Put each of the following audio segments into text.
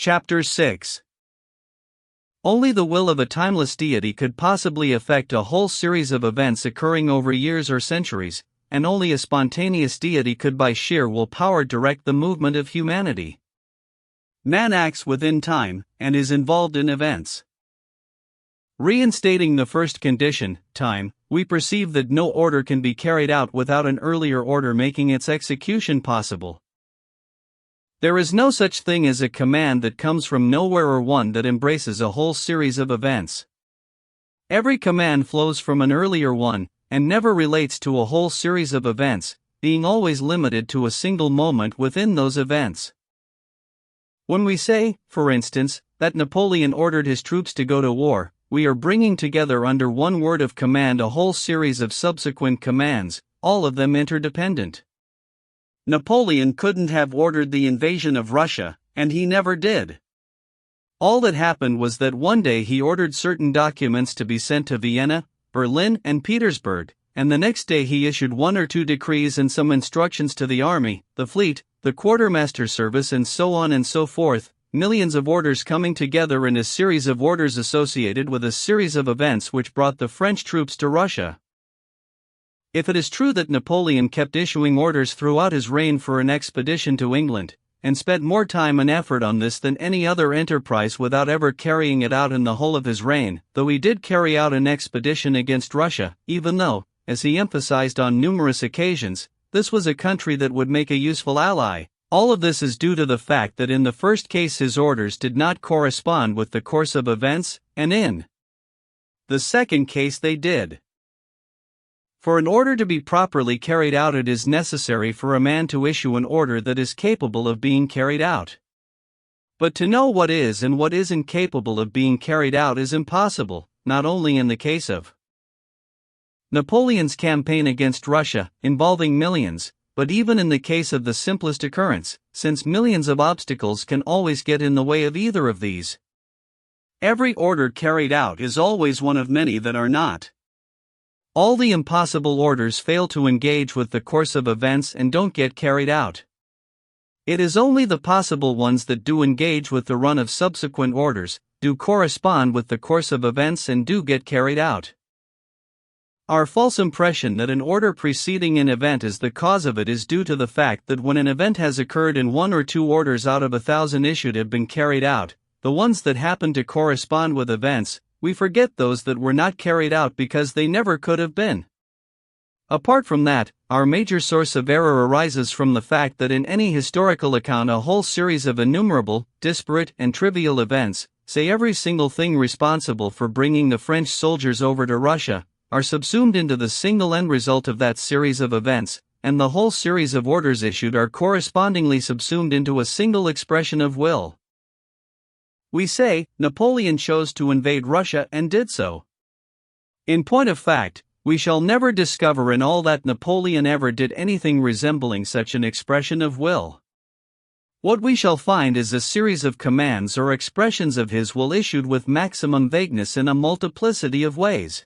Chapter 6. Only the will of a timeless deity could possibly affect a whole series of events occurring over years or centuries, and only a spontaneous deity could by sheer willpower direct the movement of humanity. Man acts within time, and is involved in events. Reinstating the first condition, time, we perceive that no order can be carried out without an earlier order making its execution possible. There is no such thing as a command that comes from nowhere or one that embraces a whole series of events. Every command flows from an earlier one, and never relates to a whole series of events, being always limited to a single moment within those events. When we say, for instance, that Napoleon ordered his troops to go to war, we are bringing together under one word of command a whole series of subsequent commands, all of them interdependent. Napoleon couldn't have ordered the invasion of Russia, and he never did. All that happened was that one day he ordered certain documents to be sent to Vienna, Berlin, and Petersburg, and the next day he issued one or two decrees and some instructions to the army, the fleet, the quartermaster service, and so on and so forth, millions of orders coming together in a series of orders associated with a series of events which brought the French troops to Russia. If it is true that Napoleon kept issuing orders throughout his reign for an expedition to England, and spent more time and effort on this than any other enterprise without ever carrying it out in the whole of his reign, though he did carry out an expedition against Russia, even though, as he emphasized on numerous occasions, this was a country that would make a useful ally, all of this is due to the fact that in the first case his orders did not correspond with the course of events, and in the second case they did. For an order to be properly carried out, it is necessary for a man to issue an order that is capable of being carried out. But to know what is and what isn't capable of being carried out is impossible, not only in the case of Napoleon's campaign against Russia, involving millions, but even in the case of the simplest occurrence, since millions of obstacles can always get in the way of either of these. Every order carried out is always one of many that are not. All the impossible orders fail to engage with the course of events and don't get carried out. It is only the possible ones that do engage with the run of subsequent orders, do correspond with the course of events and do get carried out. Our false impression that an order preceding an event is the cause of it is due to the fact that when an event has occurred and one or two orders out of 1,000 issued have been carried out, the ones that happen to correspond with events, we forget those that were not carried out because they never could have been. Apart from that, our major source of error arises from the fact that in any historical account a whole series of innumerable, disparate, and trivial events, say every single thing responsible for bringing the French soldiers over to Russia, are subsumed into the single end result of that series of events, and the whole series of orders issued are correspondingly subsumed into a single expression of will. We say, Napoleon chose to invade Russia and did so. In point of fact, we shall never discover in all that Napoleon ever did anything resembling such an expression of will. What we shall find is a series of commands or expressions of his will issued with maximum vagueness in a multiplicity of ways.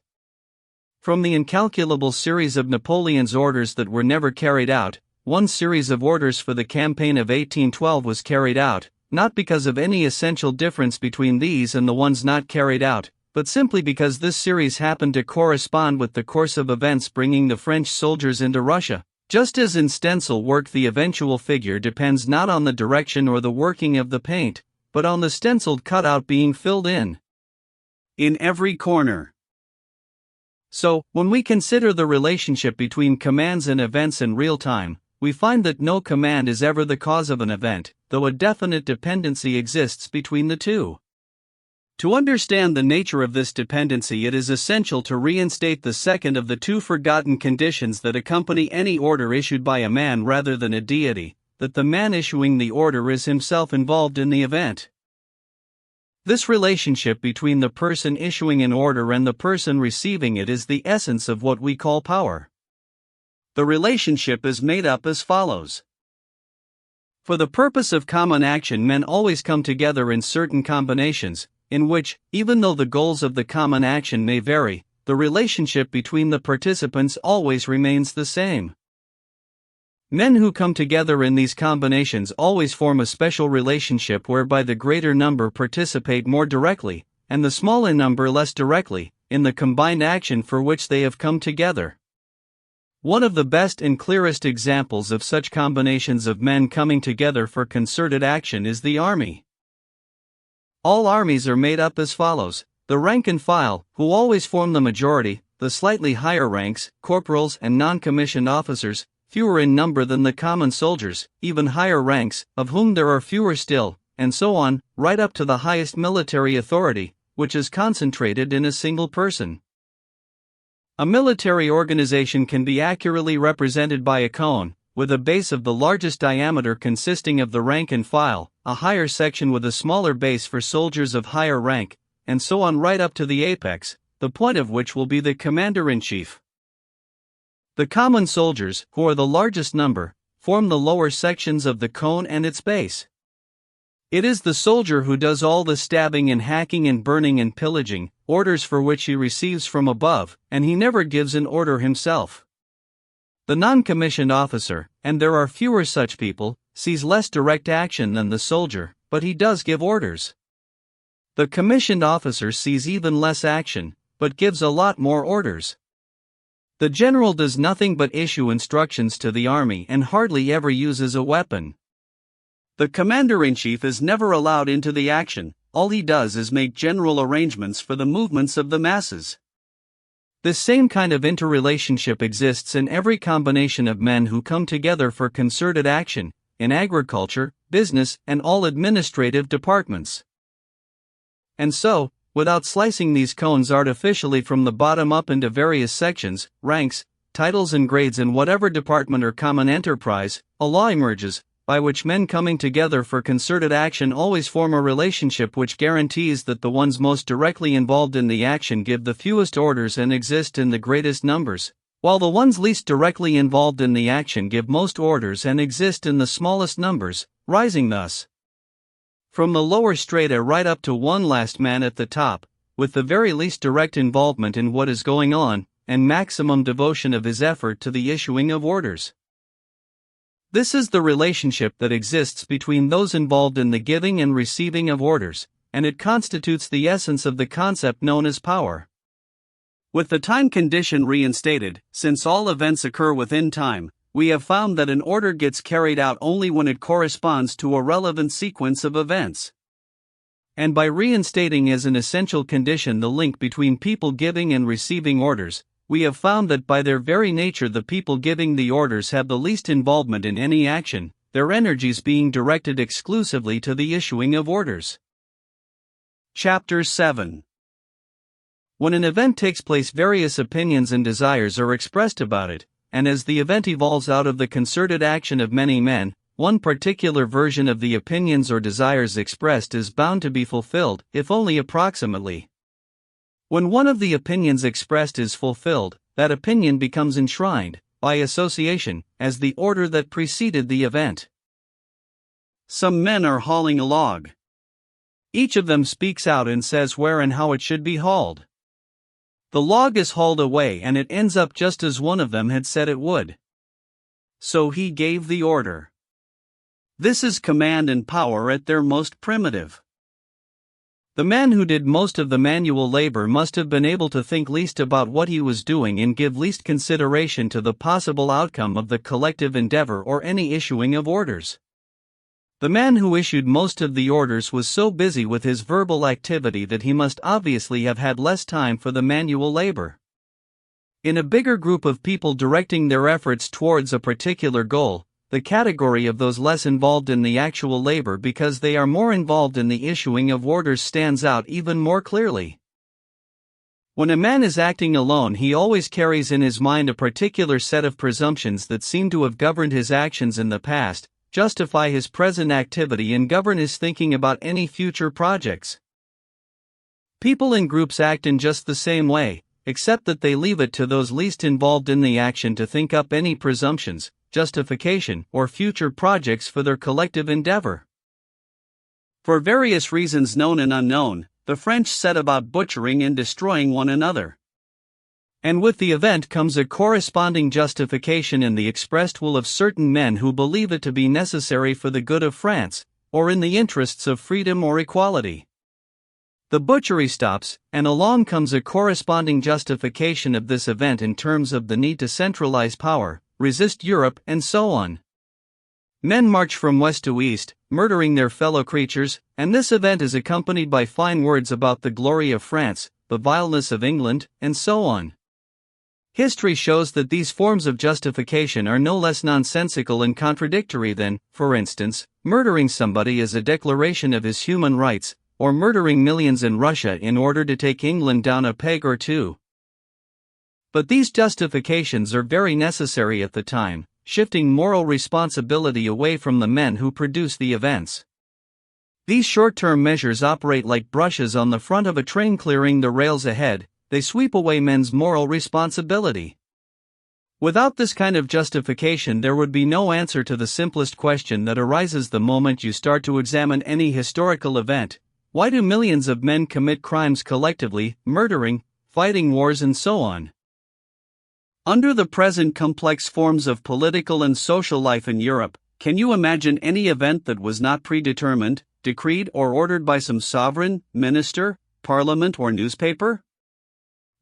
From the incalculable series of Napoleon's orders that were never carried out, one series of orders for the campaign of 1812 was carried out, not because of any essential difference between these and the ones not carried out, but simply because this series happened to correspond with the course of events bringing the French soldiers into Russia. Just as in stencil work the eventual figure depends not on the direction or the working of the paint, but on the stenciled cutout being filled in every corner. So, when we consider the relationship between commands and events in real time, we find that no command is ever the cause of an event, though a definite dependency exists between the two. To understand the nature of this dependency, it is essential to reinstate the second of the two forgotten conditions that accompany any order issued by a man rather than a deity, that the man issuing the order is himself involved in the event. This relationship between the person issuing an order and the person receiving it is the essence of what we call power. The relationship is made up as follows. For the purpose of common action, men always come together in certain combinations, in which, even though the goals of the common action may vary, the relationship between the participants always remains the same. Men who come together in these combinations always form a special relationship whereby the greater number participate more directly, and the smaller number less directly, in the combined action for which they have come together. One of the best and clearest examples of such combinations of men coming together for concerted action is the army. All armies are made up as follows: the rank and file, who always form the majority, the slightly higher ranks, corporals and non-commissioned officers, fewer in number than the common soldiers, even higher ranks, of whom there are fewer still, and so on, right up to the highest military authority, which is concentrated in a single person. A military organization can be accurately represented by a cone, with a base of the largest diameter consisting of the rank and file, a higher section with a smaller base for soldiers of higher rank, and so on right up to the apex, the point of which will be the commander-in-chief. The common soldiers, who are the largest number, form the lower sections of the cone and its base. It is the soldier who does all the stabbing and hacking and burning and pillaging, orders for which he receives from above, and he never gives an order himself. The non-commissioned officer, and there are fewer such people, sees less direct action than the soldier, but he does give orders. The commissioned officer sees even less action, but gives a lot more orders. The general does nothing but issue instructions to the army and hardly ever uses a weapon. The commander-in-chief is never allowed into the action, all he does is make general arrangements for the movements of the masses. This same kind of interrelationship exists in every combination of men who come together for concerted action, in agriculture, business, and all administrative departments. And so, without slicing these cones artificially from the bottom up into various sections, ranks, titles and grades in whatever department or common enterprise, a law emerges, by which men coming together for concerted action always form a relationship which guarantees that the ones most directly involved in the action give the fewest orders and exist in the greatest numbers, while the ones least directly involved in the action give most orders and exist in the smallest numbers, rising thus from the lower strata right up to one last man at the top, with the very least direct involvement in what is going on, and maximum devotion of his effort to the issuing of orders. This is the relationship that exists between those involved in the giving and receiving of orders, and it constitutes the essence of the concept known as power. With the time condition reinstated, since all events occur within time, we have found that an order gets carried out only when it corresponds to a relevant sequence of events. And by reinstating as an essential condition the link between people giving and receiving orders, we have found that by their very nature the people giving the orders have the least involvement in any action, their energies being directed exclusively to the issuing of orders. Chapter 7. When an event takes place, various opinions and desires are expressed about it, and as the event evolves out of the concerted action of many men, one particular version of the opinions or desires expressed is bound to be fulfilled, if only approximately. When one of the opinions expressed is fulfilled, that opinion becomes enshrined, by association, as the order that preceded the event. Some men are hauling a log. Each of them speaks out and says where and how it should be hauled. The log is hauled away and it ends up just as one of them had said it would. So he gave the order. This is command and power at their most primitive. The man who did most of the manual labor must have been able to think least about what he was doing and give least consideration to the possible outcome of the collective endeavor or any issuing of orders. The man who issued most of the orders was so busy with his verbal activity that he must obviously have had less time for the manual labor. In a bigger group of people directing their efforts towards a particular goal, the category of those less involved in the actual labor because they are more involved in the issuing of orders stands out even more clearly. When a man is acting alone, he always carries in his mind a particular set of presumptions that seem to have governed his actions in the past, justify his present activity and govern his thinking about any future projects. People in groups act in just the same way, except that they leave it to those least involved in the action to think up any presumptions, justification, or future projects for their collective endeavor. For various reasons known and unknown, the French set about butchering and destroying one another. And with the event comes a corresponding justification in the expressed will of certain men who believe it to be necessary for the good of France, or in the interests of freedom or equality. The butchery stops, and along comes a corresponding justification of this event in terms of the need to centralize power, resist Europe, and so on. Men march from west to east, murdering their fellow creatures, and this event is accompanied by fine words about the glory of France, the vileness of England, and so on. History shows that these forms of justification are no less nonsensical and contradictory than, for instance, murdering somebody as a declaration of his human rights, or murdering millions in Russia in order to take England down a peg or two. But these justifications are very necessary at the time, shifting moral responsibility away from the men who produce the events. These short-term measures operate like brushes on the front of a train clearing the rails ahead. They sweep away men's moral responsibility. Without this kind of justification, there would be no answer to the simplest question that arises the moment you start to examine any historical event: why do millions of men commit crimes collectively, murdering, fighting wars, and so on? Under the present complex forms of political and social life in Europe, can you imagine any event that was not predetermined, decreed, or ordered by some sovereign, minister, parliament, or newspaper?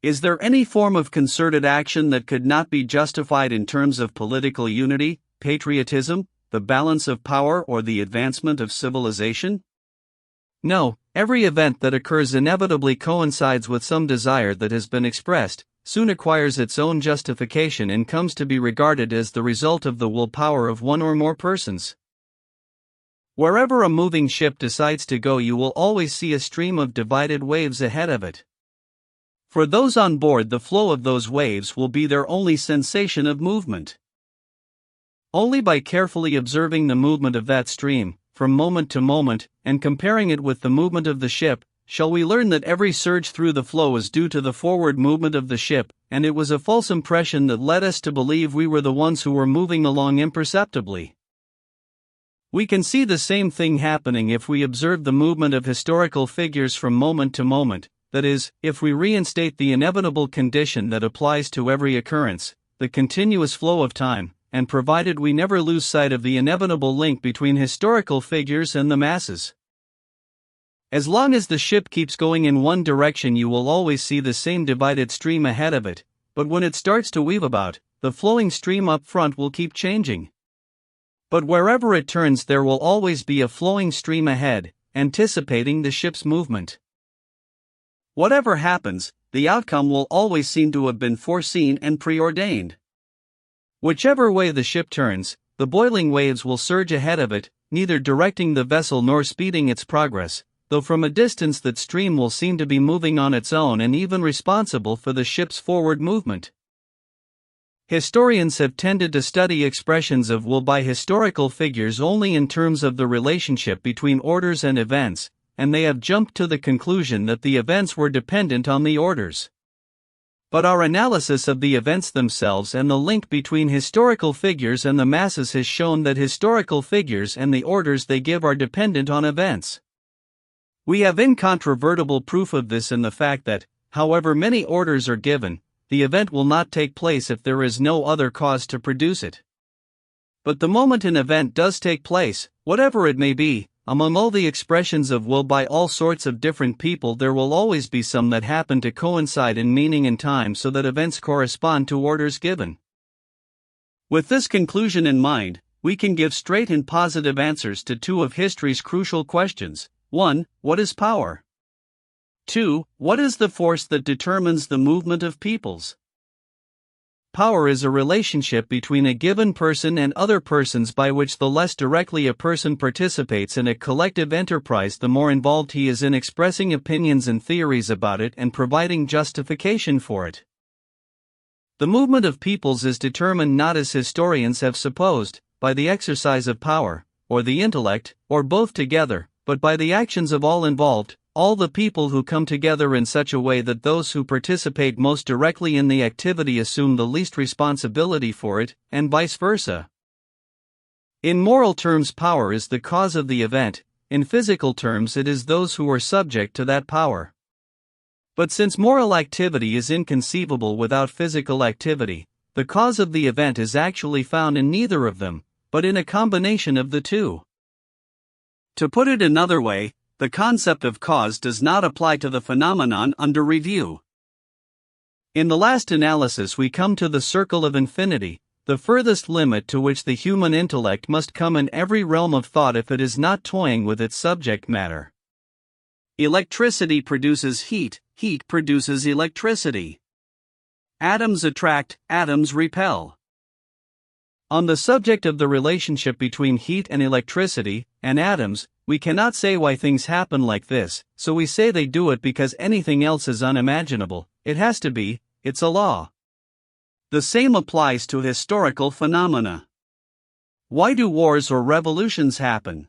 Is there any form of concerted action that could not be justified in terms of political unity, patriotism, the balance of power, or the advancement of civilization? No, every event that occurs inevitably coincides with some desire that has been expressed, soon acquires its own justification, and comes to be regarded as the result of the willpower of one or more persons. Wherever a moving ship decides to go, you will always see a stream of divided waves ahead of it. For those on board, the flow of those waves will be their only sensation of movement. Only by carefully observing the movement of that stream, from moment to moment, and comparing it with the movement of the ship, shall we learn that every surge through the flow is due to the forward movement of the ship, and it was a false impression that led us to believe we were the ones who were moving along imperceptibly. We can see the same thing happening if we observe the movement of historical figures from moment to moment. That is, if we reinstate the inevitable condition that applies to every occurrence, the continuous flow of time, and provided we never lose sight of the inevitable link between historical figures and the masses. As long as the ship keeps going in one direction, you will always see the same divided stream ahead of it, but when it starts to weave about, the flowing stream up front will keep changing. But wherever it turns, there will always be a flowing stream ahead, anticipating the ship's movement. Whatever happens, the outcome will always seem to have been foreseen and preordained. Whichever way the ship turns, the boiling waves will surge ahead of it, neither directing the vessel nor speeding its progress, though from a distance that stream will seem to be moving on its own and even responsible for the ship's forward movement. Historians have tended to study expressions of will by historical figures only in terms of the relationship between orders and events, and they have jumped to the conclusion that the events were dependent on the orders. But our analysis of the events themselves and the link between historical figures and the masses has shown that historical figures and the orders they give are dependent on events. We have incontrovertible proof of this in the fact that, however many orders are given, the event will not take place if there is no other cause to produce it. But the moment an event does take place, whatever it may be, among all the expressions of will by all sorts of different people, there will always be some that happen to coincide in meaning and time so that events correspond to orders given. With this conclusion in mind, we can give straight and positive answers to two of history's crucial questions. 1. What is power? 2. What is the force that determines the movement of peoples? Power is a relationship between a given person and other persons by which the less directly a person participates in a collective enterprise, the more involved he is in expressing opinions and theories about it and providing justification for it. The movement of peoples is determined not, as historians have supposed, by the exercise of power, or the intellect, or both together, but by the actions of all involved, all the people who come together in such a way that those who participate most directly in the activity assume the least responsibility for it, and vice versa. In moral terms, power is the cause of the event; in physical terms, it is those who are subject to that power. But since moral activity is inconceivable without physical activity, the cause of the event is actually found in neither of them, but in a combination of the two. To put it another way, the concept of cause does not apply to the phenomenon under review. In the last analysis, we come to the circle of infinity, the furthest limit to which the human intellect must come in every realm of thought if it is not toying with its subject matter. Electricity produces heat, heat produces electricity. Atoms attract, atoms repel. On the subject of the relationship between heat and electricity, and atoms, we cannot say why things happen like this, so we say they do it because anything else is unimaginable. It has to be, it's a law. The same applies to historical phenomena. Why do wars or revolutions happen?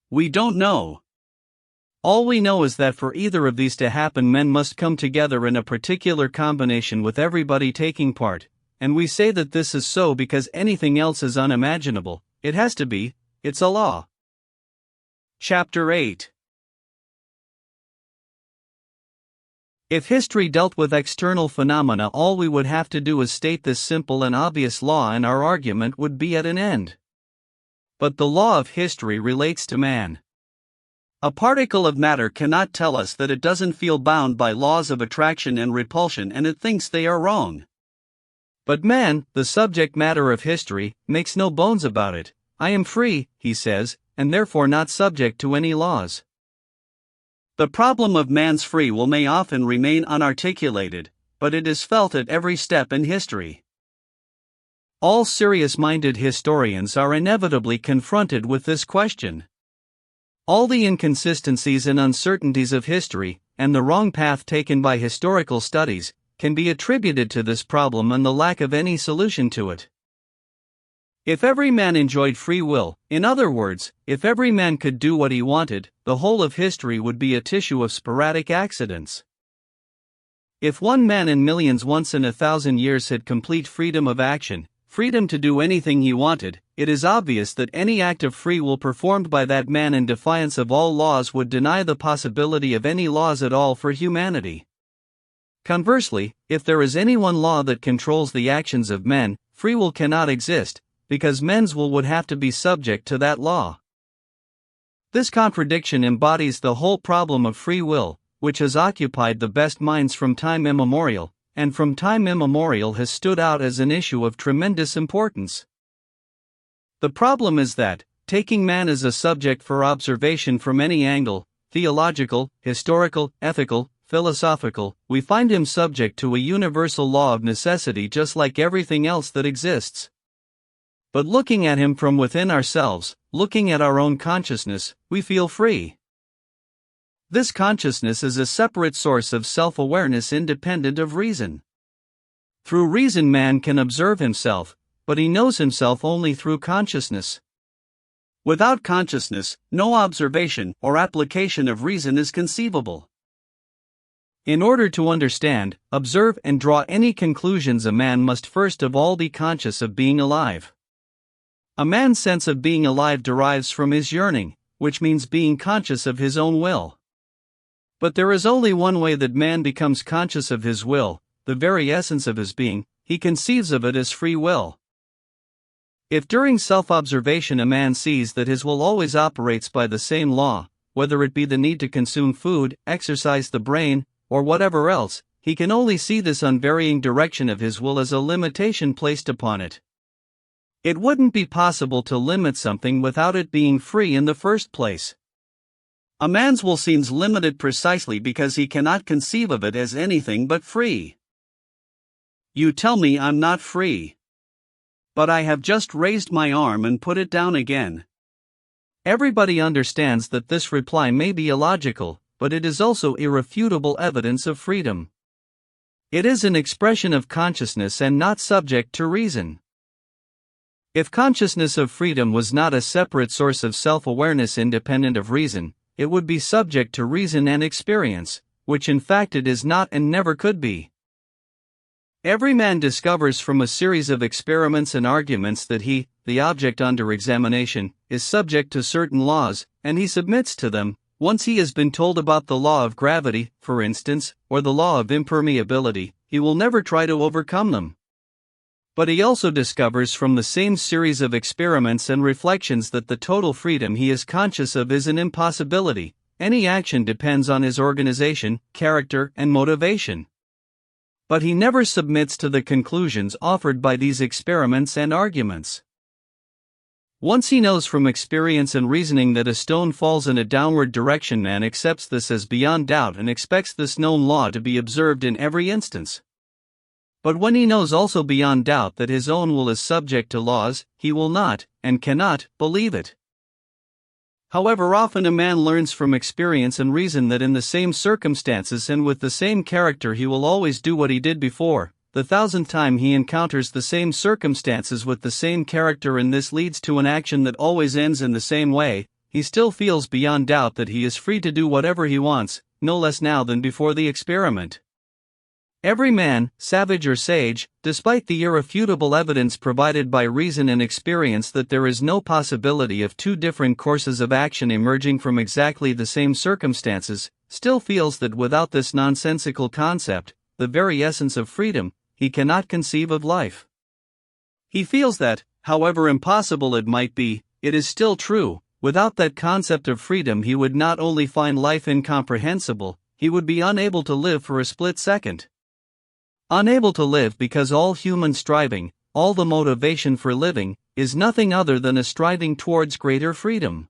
We don't know. All we know is that for either of these to happen, men must come together in a particular combination with everybody taking part, and we say that this is so because anything else is unimaginable. It has to be, it's a law. Chapter 8. If history dealt with external phenomena, all we would have to do is state this simple and obvious law and our argument would be at an end. But the law of history relates to man. A particle of matter cannot tell us that it doesn't feel bound by laws of attraction and repulsion and it thinks they are wrong. But man, the subject matter of history, makes no bones about it. I am free, he says, and therefore not subject to any laws. The problem of man's free will may often remain unarticulated, but it is felt at every step in history. All serious-minded historians are inevitably confronted with this question. All the inconsistencies and uncertainties of history, and the wrong path taken by historical studies, can be attributed to this problem and the lack of any solution to it. If every man enjoyed free will, in other words, if every man could do what he wanted, the whole of history would be a tissue of sporadic accidents. If one man in millions once in 1,000 years had complete freedom of action, freedom to do anything he wanted, it is obvious that any act of free will performed by that man in defiance of all laws would deny the possibility of any laws at all for humanity. Conversely, if there is any one law that controls the actions of men, free will cannot exist, because men's will would have to be subject to that law. This contradiction embodies the whole problem of free will, which has occupied the best minds from time immemorial, and from time immemorial has stood out as an issue of tremendous importance. The problem is that, taking man as a subject for observation from any angle, theological, historical, ethical, philosophical, we find him subject to a universal law of necessity just like everything else that exists. But looking at him from within ourselves, looking at our own consciousness, we feel free. This consciousness is a separate source of self-awareness independent of reason. Through reason man can observe himself, but he knows himself only through consciousness. Without consciousness, no observation or application of reason is conceivable. In order to understand, observe, and draw any conclusions, a man must first of all be conscious of being alive. A man's sense of being alive derives from his yearning, which means being conscious of his own will. But there is only one way that man becomes conscious of his will, the very essence of his being. He conceives of it as free will. If during self-observation a man sees that his will always operates by the same law, whether it be the need to consume food, exercise the brain, or whatever else, he can only see this unvarying direction of his will as a limitation placed upon it. It wouldn't be possible to limit something without it being free in the first place. A man's will seems limited precisely because he cannot conceive of it as anything but free. You tell me I'm not free. But I have just raised my arm and put it down again. Everybody understands that this reply may be illogical, but it is also irrefutable evidence of freedom. It is an expression of consciousness and not subject to reason. If consciousness of freedom was not a separate source of self-awareness independent of reason, it would be subject to reason and experience, which in fact it is not and never could be. Every man discovers from a series of experiments and arguments that he, the object under examination, is subject to certain laws, and he submits to them, Once he has been told about the law of gravity, for instance, or the law of impermeability, he will never try to overcome them. But he also discovers from the same series of experiments and reflections that the total freedom he is conscious of is an impossibility. Any action depends on his organization, character, and motivation. But he never submits to the conclusions offered by these experiments and arguments. Once he knows from experience and reasoning that a stone falls in a downward direction, man accepts this as beyond doubt and expects this known law to be observed in every instance. But when he knows also beyond doubt that his own will is subject to laws, he will not, and cannot, believe it. However often a man learns from experience and reason that in the same circumstances and with the same character he will always do what he did before, the thousandth time he encounters the same circumstances with the same character and this leads to an action that always ends in the same way, he still feels beyond doubt that he is free to do whatever he wants, no less now than before the experiment. Every man, savage or sage, despite the irrefutable evidence provided by reason and experience that there is no possibility of two different courses of action emerging from exactly the same circumstances, still feels that without this nonsensical concept, the very essence of freedom, he cannot conceive of life. He feels that, however impossible it might be, it is still true. Without that concept of freedom he would not only find life incomprehensible, he would be unable to live for a split second. Unable to live because all human striving, all the motivation for living, is nothing other than a striving towards greater freedom.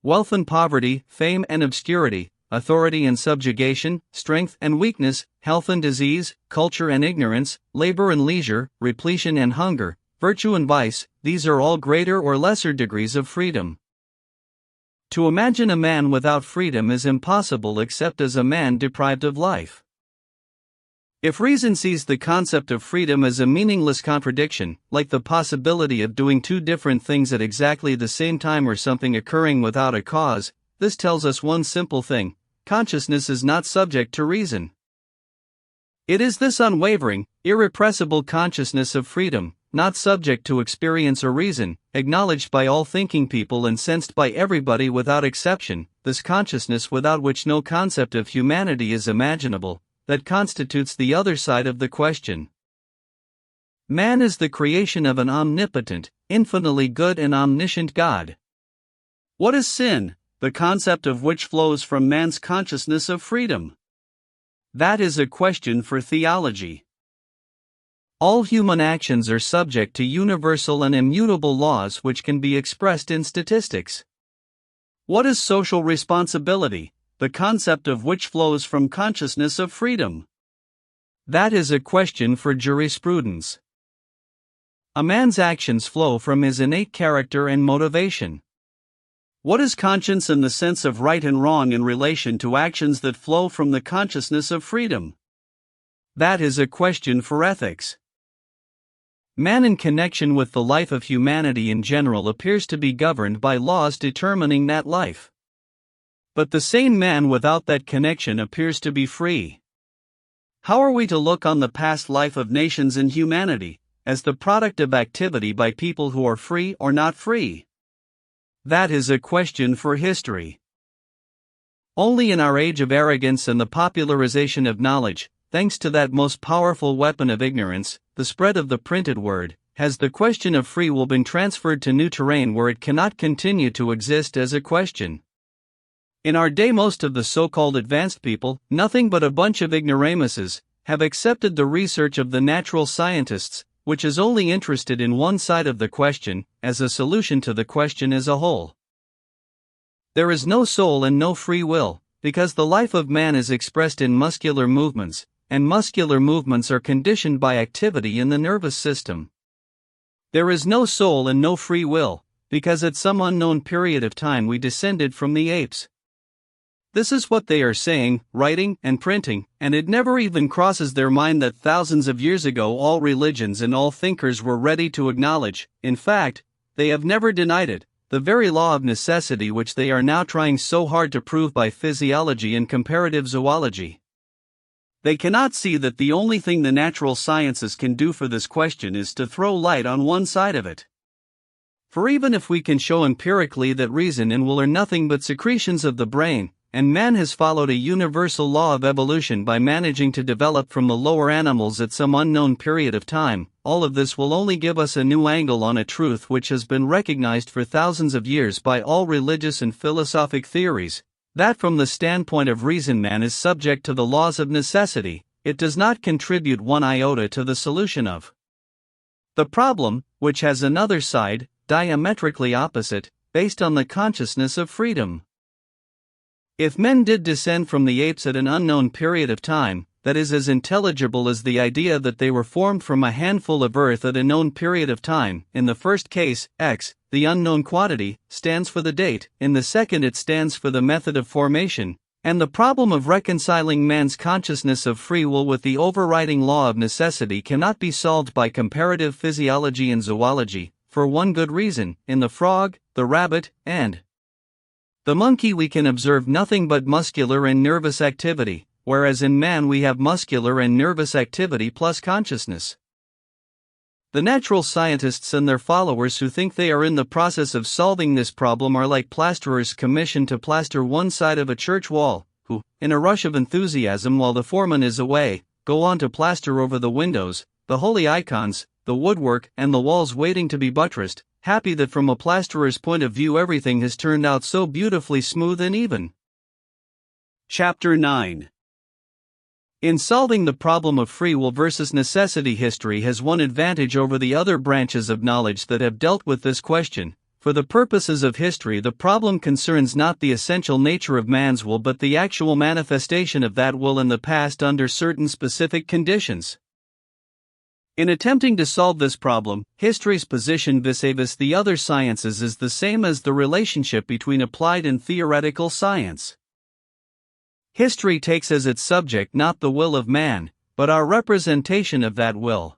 Wealth and poverty, fame and obscurity, authority and subjugation, strength and weakness, health and disease, culture and ignorance, labor and leisure, repletion and hunger, virtue and vice, these are all greater or lesser degrees of freedom. To imagine a man without freedom is impossible except as a man deprived of life. If reason sees the concept of freedom as a meaningless contradiction, like the possibility of doing two different things at exactly the same time or something occurring without a cause, this tells us one simple thing: consciousness is not subject to reason. It is this unwavering, irrepressible consciousness of freedom, not subject to experience or reason, acknowledged by all thinking people and sensed by everybody without exception, this consciousness without which no concept of humanity is imaginable, that constitutes the other side of the question. Man is the creation of an omnipotent, infinitely good and omniscient God. What is sin, the concept of which flows from man's consciousness of freedom? That is a question for theology. All human actions are subject to universal and immutable laws which can be expressed in statistics. What is social responsibility, the concept of which flows from consciousness of freedom? That is a question for jurisprudence. A man's actions flow from his innate character and motivation. What is conscience and the sense of right and wrong in relation to actions that flow from the consciousness of freedom? That is a question for ethics. Man in connection with the life of humanity in general appears to be governed by laws determining that life. But the sane man without that connection appears to be free. How are we to look on the past life of nations and humanity, as the product of activity by people who are free or not free? That is a question for history. Only in our age of arrogance and the popularization of knowledge, thanks to that most powerful weapon of ignorance, the spread of the printed word, has the question of free will been transferred to new terrain where it cannot continue to exist as a question. In our day most of the so-called advanced people, nothing but a bunch of ignoramuses, have accepted the research of the natural scientists, which is only interested in one side of the question, as a solution to the question as a whole. There is no soul and no free will, because the life of man is expressed in muscular movements, and muscular movements are conditioned by activity in the nervous system. There is no soul and no free will, because at some unknown period of time we descended from the apes. This is what they are saying, writing, and printing, and it never even crosses their mind that thousands of years ago all religions and all thinkers were ready to acknowledge, in fact, they have never denied it, the very law of necessity which they are now trying so hard to prove by physiology and comparative zoology. They cannot see that the only thing the natural sciences can do for this question is to throw light on one side of it. For even if we can show empirically that reason and will are nothing but secretions of the brain, and man has followed a universal law of evolution by managing to develop from the lower animals at some unknown period of time, all of this will only give us a new angle on a truth which has been recognized for thousands of years by all religious and philosophic theories, that from the standpoint of reason man is subject to the laws of necessity. It does not contribute one iota to the solution of the problem, which has another side, diametrically opposite, based on the consciousness of freedom. If men did descend from the apes at an unknown period of time, that is as intelligible as the idea that they were formed from a handful of earth at a known period of time. In the first case, x, the unknown quantity, stands for the date, in the second it stands for the method of formation, and the problem of reconciling man's consciousness of free will with the overriding law of necessity cannot be solved by comparative physiology and zoology, for one good reason: in the frog, the rabbit, and the monkey we can observe nothing but muscular and nervous activity, whereas in man we have muscular and nervous activity plus consciousness. The natural scientists and their followers who think they are in the process of solving this problem are like plasterers commissioned to plaster one side of a church wall, who, in a rush of enthusiasm while the foreman is away, go on to plaster over the windows, the holy icons, the woodwork, and the walls waiting to be buttressed, happy that from a plasterer's point of view everything has turned out so beautifully smooth and even. Chapter 9. In solving the problem of free will versus necessity, history has one advantage over the other branches of knowledge that have dealt with this question. For the purposes of history, the problem concerns not the essential nature of man's will but the actual manifestation of that will in the past under certain specific conditions. In attempting to solve this problem, history's position vis-a-vis the other sciences is the same as the relationship between applied and theoretical science. History takes as its subject not the will of man, but our representation of that will.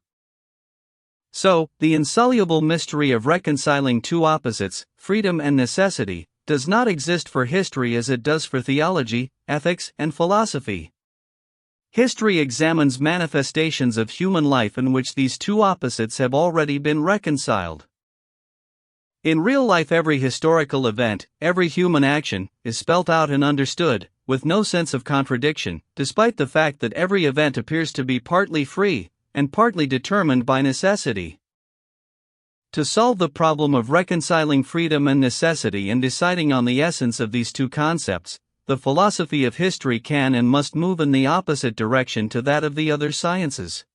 So, the insoluble mystery of reconciling two opposites, freedom and necessity, does not exist for history as it does for theology, ethics, and philosophy. History examines manifestations of human life in which these two opposites have already been reconciled. In real life, every historical event, every human action, is spelt out and understood, with no sense of contradiction, despite the fact that every event appears to be partly free, and partly determined by necessity. To solve the problem of reconciling freedom and necessity and deciding on the essence of these two concepts, the philosophy of history can and must move in the opposite direction to that of the other sciences.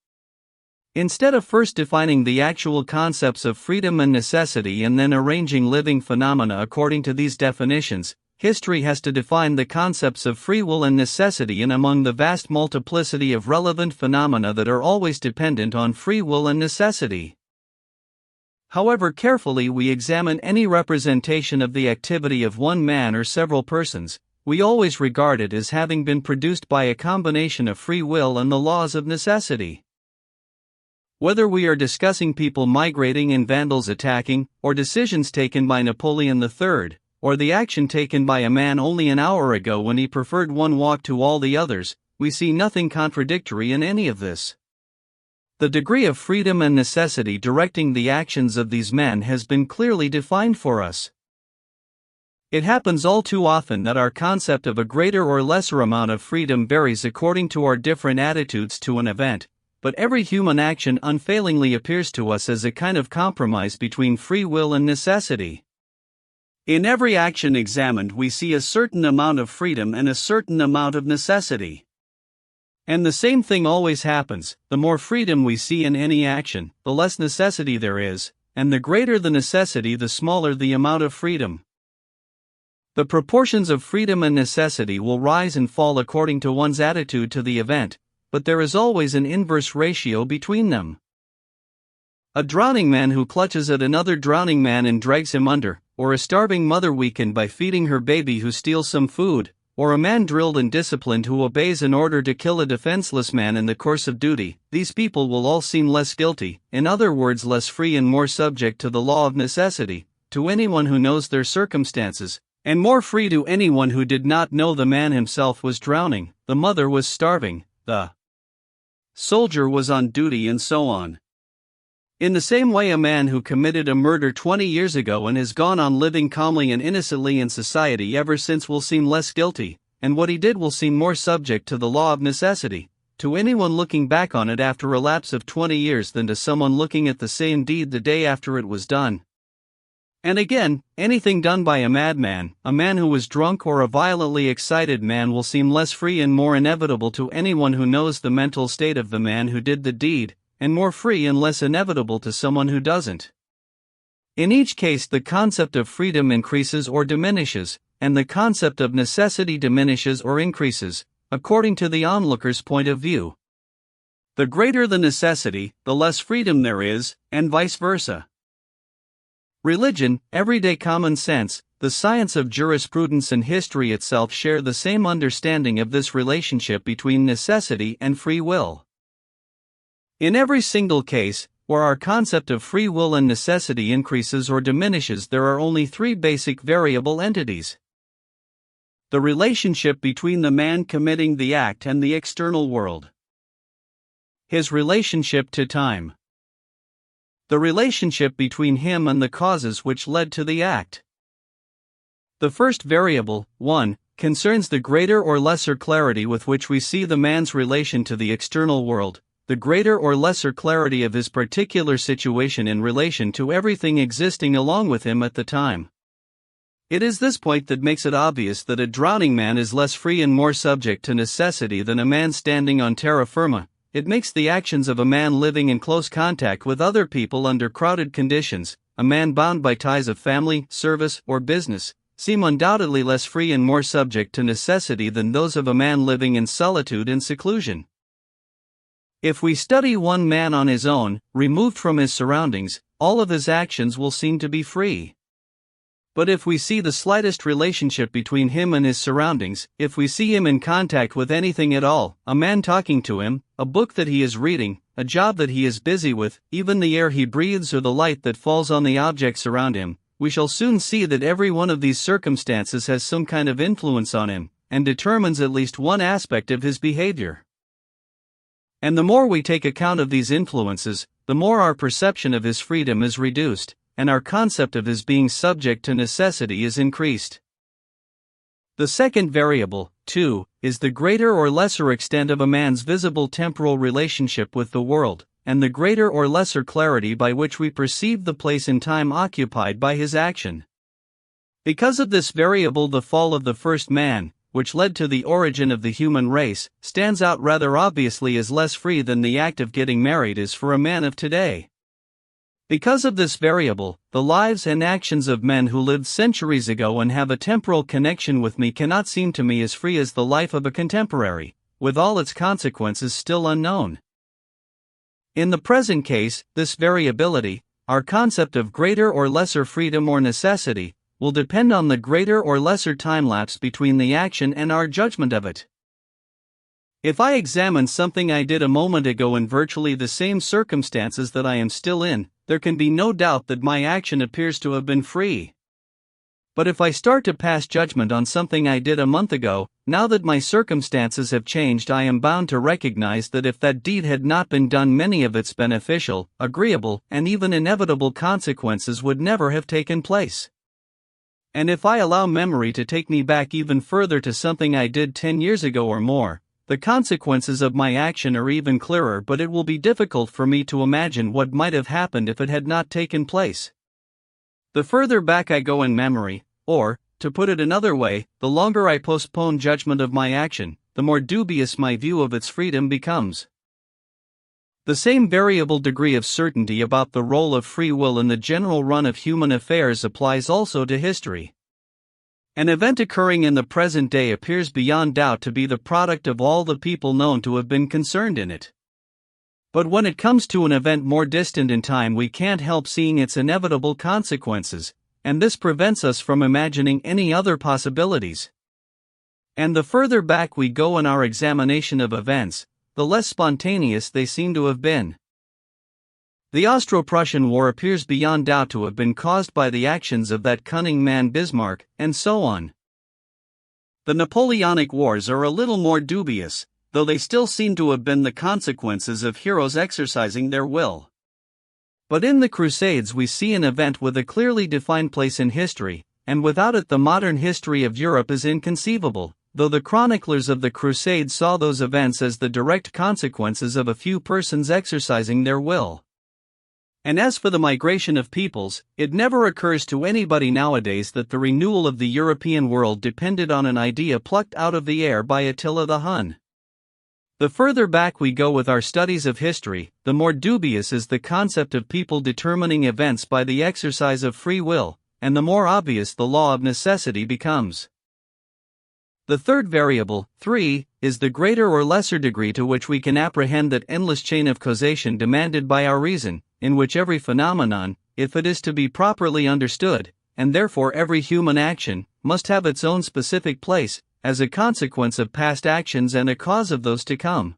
Instead of first defining the actual concepts of freedom and necessity and then arranging living phenomena according to these definitions, history has to define the concepts of free will and necessity in among the vast multiplicity of relevant phenomena that are always dependent on free will and necessity. However carefully we examine any representation of the activity of one man or several persons, we always regard it as having been produced by a combination of free will and the laws of necessity. Whether we are discussing people migrating and vandals attacking, or decisions taken by Napoleon III, or the action taken by a man only an hour ago when he preferred one walk to all the others, we see nothing contradictory in any of this. The degree of freedom and necessity directing the actions of these men has been clearly defined for us. It happens all too often that our concept of a greater or lesser amount of freedom varies according to our different attitudes to an event, but every human action unfailingly appears to us as a kind of compromise between free will and necessity. In every action examined, we see a certain amount of freedom and a certain amount of necessity. And the same thing always happens: the more freedom we see in any action, the less necessity there is, and the greater the necessity, the smaller the amount of freedom. The proportions of freedom and necessity will rise and fall according to one's attitude to the event, but there is always an inverse ratio between them. A drowning man who clutches at another drowning man and drags him under, or a starving mother weakened by feeding her baby who steals some food, or a man drilled and disciplined who obeys an order to kill a defenseless man in the course of duty, these people will all seem less guilty, in other words less free and more subject to the law of necessity, to anyone who knows their circumstances, and more free to anyone who did not know the man himself was drowning, the mother was starving, the soldier was on duty, and so on. In the same way, a man who committed a murder 20 years ago and has gone on living calmly and innocently in society ever since will seem less guilty, and what he did will seem more subject to the law of necessity, to anyone looking back on it after a lapse of 20 years than to someone looking at the same deed the day after it was done. And again, anything done by a madman, a man who was drunk, or a violently excited man will seem less free and more inevitable to anyone who knows the mental state of the man who did the deed, and more free and less inevitable to someone who doesn't. In each case, the concept of freedom increases or diminishes, and the concept of necessity diminishes or increases, according to the onlooker's point of view. The greater the necessity, the less freedom there is, and vice versa. Religion, everyday common sense, the science of jurisprudence, and history itself share the same understanding of this relationship between necessity and free will. In every single case, where our concept of free will and necessity increases or diminishes, there are only three basic variable entities: the relationship between the man committing the act and the external world, his relationship to time, the relationship between him and the causes which led to the act. The first variable, 1, concerns the greater or lesser clarity with which we see the man's relation to the external world, the greater or lesser clarity of his particular situation in relation to everything existing along with him at the time. It is this point that makes it obvious that a drowning man is less free and more subject to necessity than a man standing on terra firma. It makes the actions of a man living in close contact with other people under crowded conditions, a man bound by ties of family, service, or business, seem undoubtedly less free and more subject to necessity than those of a man living in solitude and seclusion. If we study one man on his own, removed from his surroundings, all of his actions will seem to be free. But if we see the slightest relationship between him and his surroundings, if we see him in contact with anything at all, a man talking to him, a book that he is reading, a job that he is busy with, even the air he breathes or the light that falls on the objects around him, we shall soon see that every one of these circumstances has some kind of influence on him, and determines at least one aspect of his behavior. And the more we take account of these influences, the more our perception of his freedom is reduced, and our concept of his being subject to necessity is increased. The second variable, 2, is the greater or lesser extent of a man's visible temporal relationship with the world, and the greater or lesser clarity by which we perceive the place in time occupied by his action. Because of this variable, the fall of the first man, which led to the origin of the human race, stands out rather obviously as less free than the act of getting married is for a man of today. Because of this variable, the lives and actions of men who lived centuries ago and have a temporal connection with me cannot seem to me as free as the life of a contemporary, with all its consequences still unknown. In the present case, this variability, our concept of greater or lesser freedom or necessity, will depend on the greater or lesser time lapse between the action and our judgment of it. If I examine something I did a moment ago in virtually the same circumstances that I am still in, there can be no doubt that my action appears to have been free. But if I start to pass judgment on something I did a month ago, now that my circumstances have changed, I am bound to recognize that if that deed had not been done, many of its beneficial, agreeable, and even inevitable consequences would never have taken place. And if I allow memory to take me back even further to something I did 10 years ago or more, the consequences of my action are even clearer, but it will be difficult for me to imagine what might have happened if it had not taken place. The further back I go in memory, or, to put it another way, the longer I postpone judgment of my action, the more dubious my view of its freedom becomes. The same variable degree of certainty about the role of free will in the general run of human affairs applies also to history. An event occurring in the present day appears beyond doubt to be the product of all the people known to have been concerned in it. But when it comes to an event more distant in time, we can't help seeing its inevitable consequences, and this prevents us from imagining any other possibilities. And the further back we go in our examination of events, the less spontaneous they seem to have been. The Austro-Prussian War appears beyond doubt to have been caused by the actions of that cunning man Bismarck, and so on. The Napoleonic Wars are a little more dubious, though they still seem to have been the consequences of heroes exercising their will. But in the Crusades we see an event with a clearly defined place in history, and without it the modern history of Europe is inconceivable, though the chroniclers of the Crusades saw those events as the direct consequences of a few persons exercising their will. And as for the migration of peoples, it never occurs to anybody nowadays that the renewal of the European world depended on an idea plucked out of the air by Attila the Hun. The further back we go with our studies of history, the more dubious is the concept of people determining events by the exercise of free will, and the more obvious the law of necessity becomes. The third variable, 3, is the greater or lesser degree to which we can apprehend that endless chain of causation demanded by our reason, in which every phenomenon, if it is to be properly understood, and therefore every human action, must have its own specific place, as a consequence of past actions and a cause of those to come.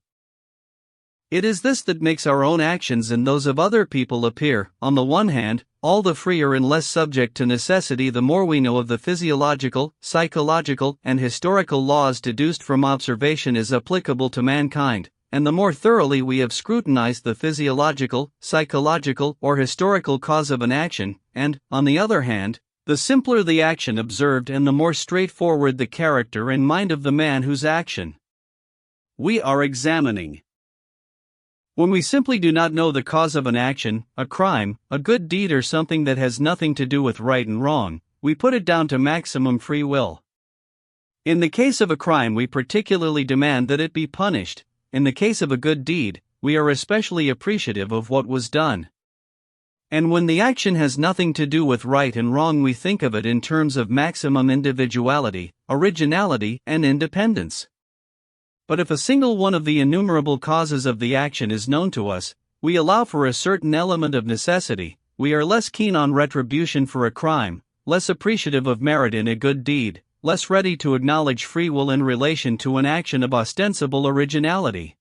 It is this that makes our own actions and those of other people appear, on the one hand, all the freer and less subject to necessity the more we know of the physiological, psychological, and historical laws deduced from observation as applicable to mankind, and the more thoroughly we have scrutinized the physiological, psychological, or historical cause of an action, and, on the other hand, the simpler the action observed and the more straightforward the character and mind of the man whose action we are examining. When we simply do not know the cause of an action, a crime, a good deed, or something that has nothing to do with right and wrong, we put it down to maximum free will. In the case of a crime, we particularly demand that it be punished. In the case of a good deed, we are especially appreciative of what was done. And when the action has nothing to do with right and wrong, we think of it in terms of maximum individuality, originality, and independence. But if a single one of the innumerable causes of the action is known to us, we allow for a certain element of necessity. We are less keen on retribution for a crime, less appreciative of merit in a good deed, less ready to acknowledge free will in relation to an action of ostensible originality.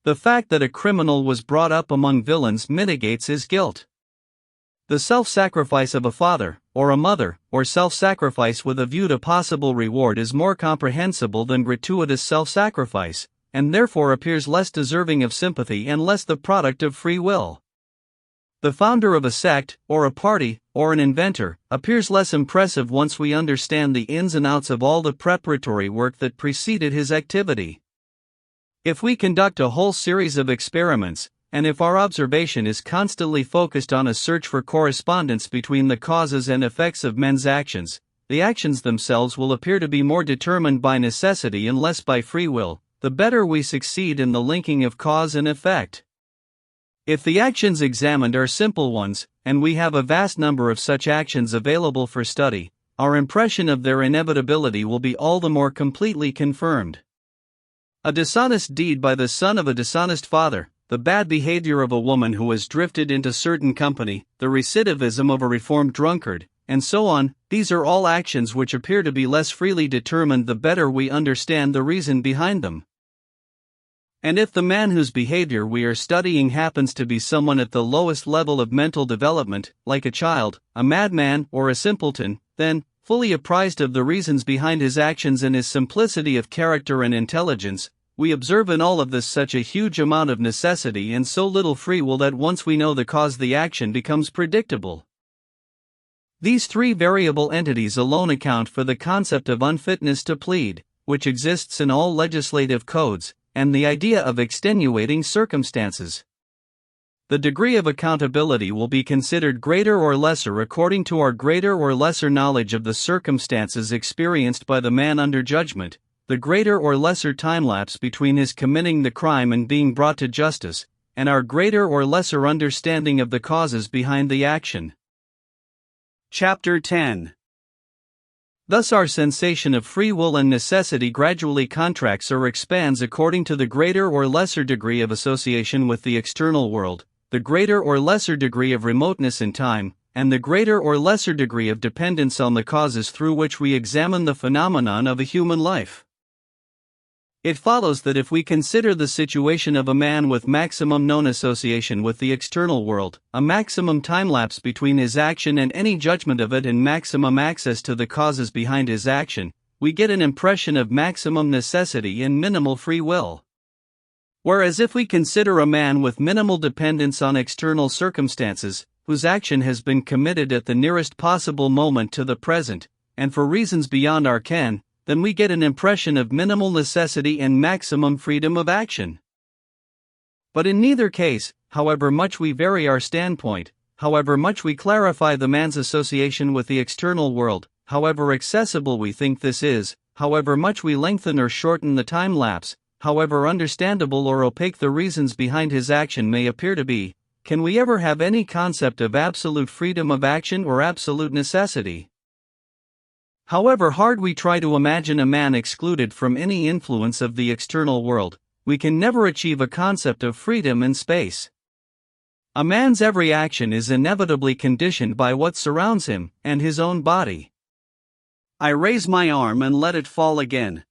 The fact that a criminal was brought up among villains mitigates his guilt. The self-sacrifice of a father, or a mother, or self-sacrifice with a view to possible reward is more comprehensible than gratuitous self-sacrifice, and therefore appears less deserving of sympathy and less the product of free will. The founder of a sect, or a party, or an inventor, appears less impressive once we understand the ins and outs of all the preparatory work that preceded his activity. If we conduct a whole series of experiments, and if our observation is constantly focused on a search for correspondence between the causes and effects of men's actions, the actions themselves will appear to be more determined by necessity and less by free will, the better we succeed in the linking of cause and effect. If the actions examined are simple ones, and we have a vast number of such actions available for study, our impression of their inevitability will be all the more completely confirmed. A dishonest deed by the son of a dishonest father, the bad behavior of a woman who has drifted into certain company, the recidivism of a reformed drunkard, and so on, these are all actions which appear to be less freely determined the better we understand the reason behind them. And if the man whose behavior we are studying happens to be someone at the lowest level of mental development, like a child, a madman, or a simpleton, then, fully apprised of the reasons behind his actions and his simplicity of character and intelligence, we observe in all of this such a huge amount of necessity and so little free will that once we know the cause the action becomes predictable. These three variable entities alone account for the concept of unfitness to plead, which exists in all legislative codes, and the idea of extenuating circumstances. The degree of accountability will be considered greater or lesser according to our greater or lesser knowledge of the circumstances experienced by the man under judgment, the greater or lesser time lapse between his committing the crime and being brought to justice, and our greater or lesser understanding of the causes behind the action. Chapter 10. Thus our sensation of free will and necessity gradually contracts or expands according to the greater or lesser degree of association with the external world, the greater or lesser degree of remoteness in time, and the greater or lesser degree of dependence on the causes through which we examine the phenomenon of a human life. It follows that if we consider the situation of a man with maximum known association with the external world, a maximum time lapse between his action and any judgment of it, and maximum access to the causes behind his action, we get an impression of maximum necessity and minimal free will. Whereas if we consider a man with minimal dependence on external circumstances, whose action has been committed at the nearest possible moment to the present, and for reasons beyond our ken, then we get an impression of minimal necessity and maximum freedom of action. But in neither case, however much we vary our standpoint, however much we clarify the man's association with the external world, however accessible we think this is, however much we lengthen or shorten the time lapse, however understandable or opaque the reasons behind his action may appear to be, can we ever have any concept of absolute freedom of action or absolute necessity? However hard we try to imagine a man excluded from any influence of the external world, we can never achieve a concept of freedom in space. A man's every action is inevitably conditioned by what surrounds him, and his own body. I raise my arm and let it fall again.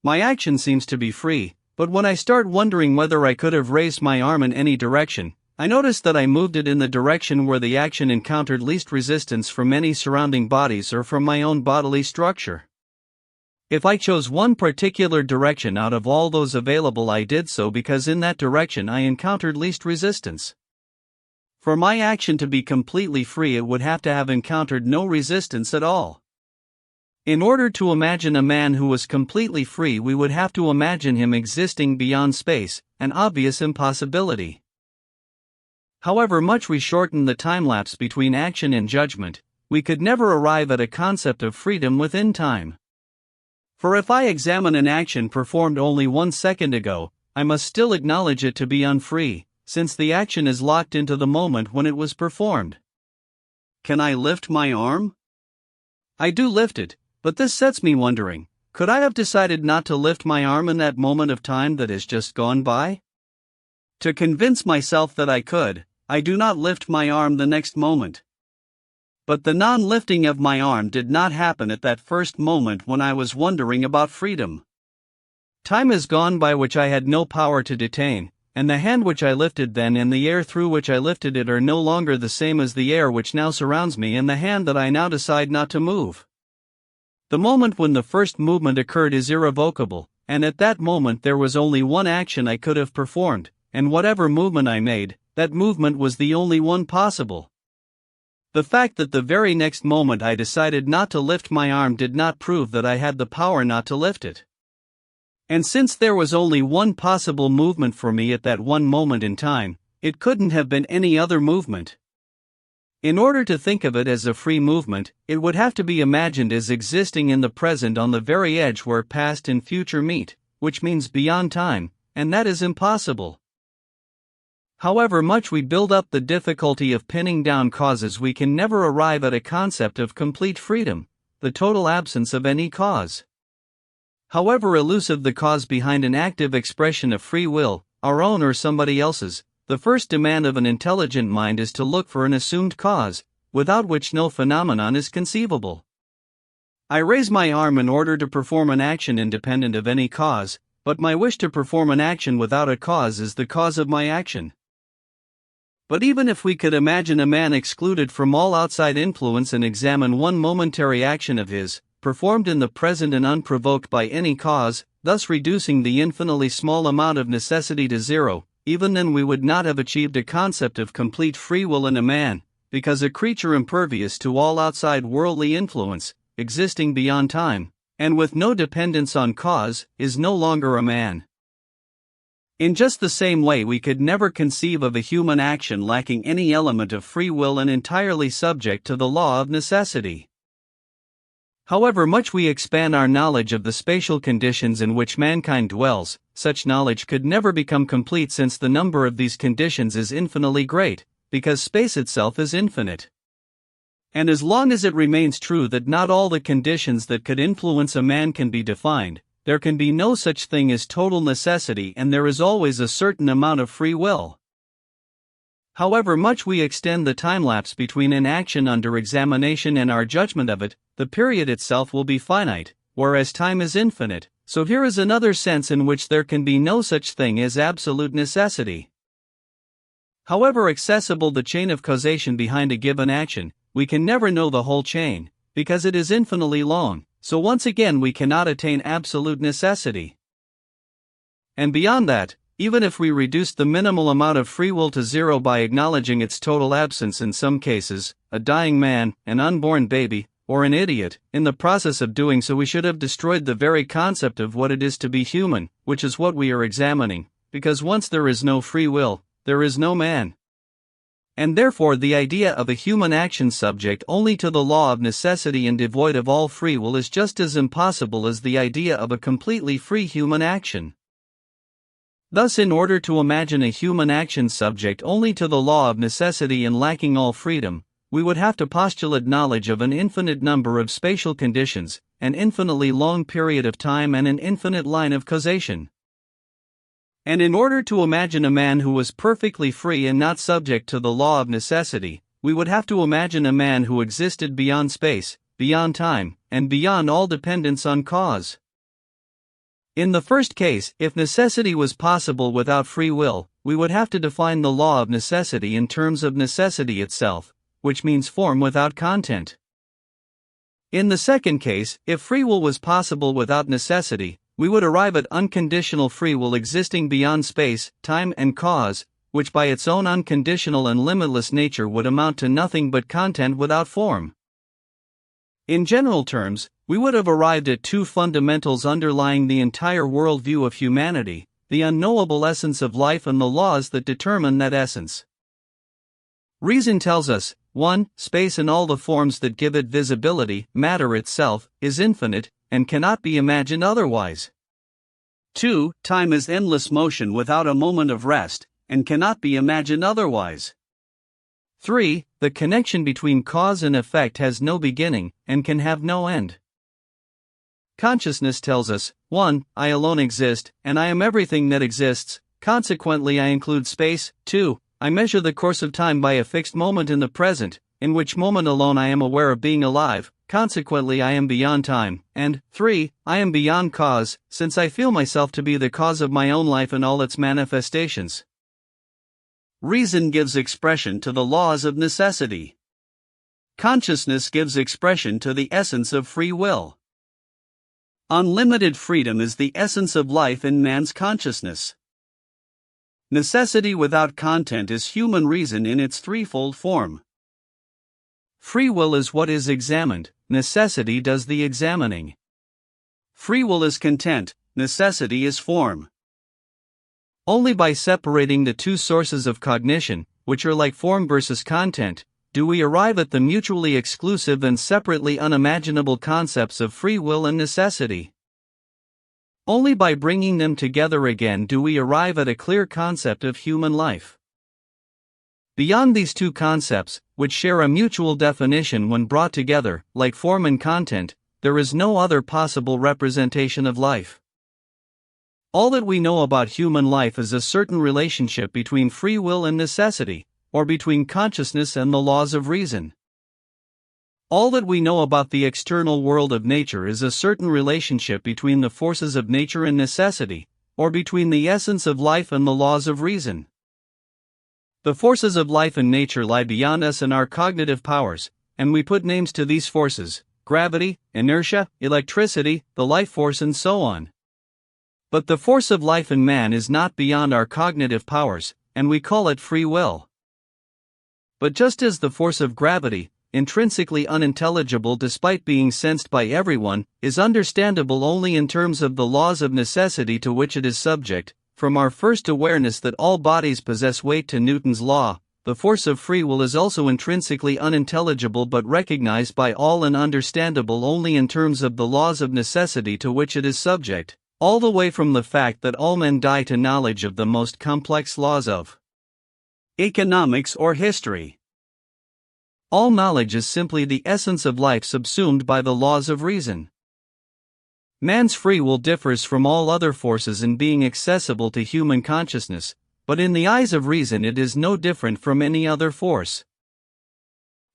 My action seems to be free, but when I start wondering whether I could have raised my arm in any direction, I notice that I moved it in the direction where the action encountered least resistance from any surrounding bodies or from my own bodily structure. If I chose one particular direction out of all those available, I did so because in that direction I encountered least resistance. For my action to be completely free, it would have to have encountered no resistance at all. In order to imagine a man who was completely free, we would have to imagine him existing beyond space, an obvious impossibility. However much we shorten the time-lapse between action and judgment, we could never arrive at a concept of freedom within time. For if I examine an action performed only 1 second ago, I must still acknowledge it to be unfree, since the action is locked into the moment when it was performed. Can I lift my arm? I do lift it, but this sets me wondering, could I have decided not to lift my arm in that moment of time that has just gone by? To convince myself that I could, I do not lift my arm the next moment. But the non-lifting of my arm did not happen at that first moment when I was wondering about freedom. Time has gone by which I had no power to detain, and the hand which I lifted then and the air through which I lifted it are no longer the same as the air which now surrounds me and the hand that I now decide not to move. The moment when the first movement occurred is irrevocable, and at that moment there was only one action I could have performed, and whatever movement I made, that movement was the only one possible. The fact that the very next moment I decided not to lift my arm did not prove that I had the power not to lift it. And since there was only one possible movement for me at that one moment in time, it couldn't have been any other movement. In order to think of it as a free movement, it would have to be imagined as existing in the present on the very edge where past and future meet, which means beyond time, and that is impossible. However much we build up the difficulty of pinning down causes, we can never arrive at a concept of complete freedom, the total absence of any cause. However elusive the cause behind an active expression of free will, our own or somebody else's, the first demand of an intelligent mind is to look for an assumed cause, without which no phenomenon is conceivable. I raise my arm in order to perform an action independent of any cause, but my wish to perform an action without a cause is the cause of my action. But even if we could imagine a man excluded from all outside influence and examine one momentary action of his, performed in the present and unprovoked by any cause, thus reducing the infinitely small amount of necessity to zero, even then we would not have achieved a concept of complete free will in a man, because a creature impervious to all outside worldly influence, existing beyond time, and with no dependence on cause, is no longer a man. In just the same way, we could never conceive of a human action lacking any element of free will and entirely subject to the law of necessity. However much we expand our knowledge of the spatial conditions in which mankind dwells, such knowledge could never become complete, since the number of these conditions is infinitely great, because space itself is infinite. And as long as it remains true that not all the conditions that could influence a man can be defined, there can be no such thing as total necessity, and there is always a certain amount of free will. However much we extend the time-lapse between an action under examination and our judgment of it, the period itself will be finite, whereas time is infinite, so here is another sense in which there can be no such thing as absolute necessity. However accessible the chain of causation behind a given action, we can never know the whole chain, because it is infinitely long. So once again we cannot attain absolute necessity. And beyond that, even if we reduced the minimal amount of free will to zero by acknowledging its total absence in some cases, a dying man, an unborn baby, or an idiot, in the process of doing so we should have destroyed the very concept of what it is to be human, which is what we are examining, because once there is no free will, there is no man. And therefore the idea of a human action subject only to the law of necessity and devoid of all free will is just as impossible as the idea of a completely free human action. Thus, in order to imagine a human action subject only to the law of necessity and lacking all freedom, we would have to postulate knowledge of an infinite number of spatial conditions, an infinitely long period of time, and an infinite line of causation. And in order to imagine a man who was perfectly free and not subject to the law of necessity, we would have to imagine a man who existed beyond space, beyond time, and beyond all dependence on cause. In the first case, if necessity was possible without free will, we would have to define the law of necessity in terms of necessity itself, which means form without content. In the second case, if free will was possible without necessity, we would arrive at unconditional free will existing beyond space, time, and cause, which by its own unconditional and limitless nature would amount to nothing but content without form. In general terms, we would have arrived at two fundamentals underlying the entire worldview of humanity: the unknowable essence of life and the laws that determine that essence. Reason tells us, 1. Space and all the forms that give it visibility, matter itself, is infinite, and cannot be imagined otherwise. 2. Time is endless motion without a moment of rest, and cannot be imagined otherwise. 3. The connection between cause and effect has no beginning, and can have no end. Consciousness tells us, 1. I alone exist, and I am everything that exists, consequently I include space. 2. I measure the course of time by a fixed moment in the present, in which moment alone I am aware of being alive, consequently I am beyond time. And 3. I am beyond cause, since I feel myself to be the cause of my own life and all its manifestations. Reason gives expression to the laws of necessity. Consciousness gives expression to the essence of free will. Unlimited freedom is the essence of life in man's consciousness. Necessity without content is human reason in its threefold form. Free will is what is examined, necessity does the examining. Free will is content, necessity is form. Only by separating the two sources of cognition, which are like form versus content, do we arrive at the mutually exclusive and separately unimaginable concepts of free will and necessity. Only by bringing them together again do we arrive at a clear concept of human life. Beyond these two concepts, which share a mutual definition when brought together, like form and content, there is no other possible representation of life. All that we know about human life is a certain relationship between free will and necessity, or between consciousness and the laws of reason. All that we know about the external world of nature is a certain relationship between the forces of nature and necessity, or between the essence of life and the laws of reason. The forces of life and nature lie beyond us and our cognitive powers, and we put names to these forces: gravity, inertia, electricity, the life force, and so on. But the force of life in man is not beyond our cognitive powers, and we call it free will. But just as the force of gravity, intrinsically unintelligible despite being sensed by everyone, is understandable only in terms of the laws of necessity to which it is subject, from our first awareness that all bodies possess weight to Newton's law, the force of free will is also intrinsically unintelligible but recognized by all and understandable only in terms of the laws of necessity to which it is subject, all the way from the fact that all men die to knowledge of the most complex laws of economics or history. All knowledge is simply the essence of life subsumed by the laws of reason. Man's free will differs from all other forces in being accessible to human consciousness, but in the eyes of reason it is no different from any other force.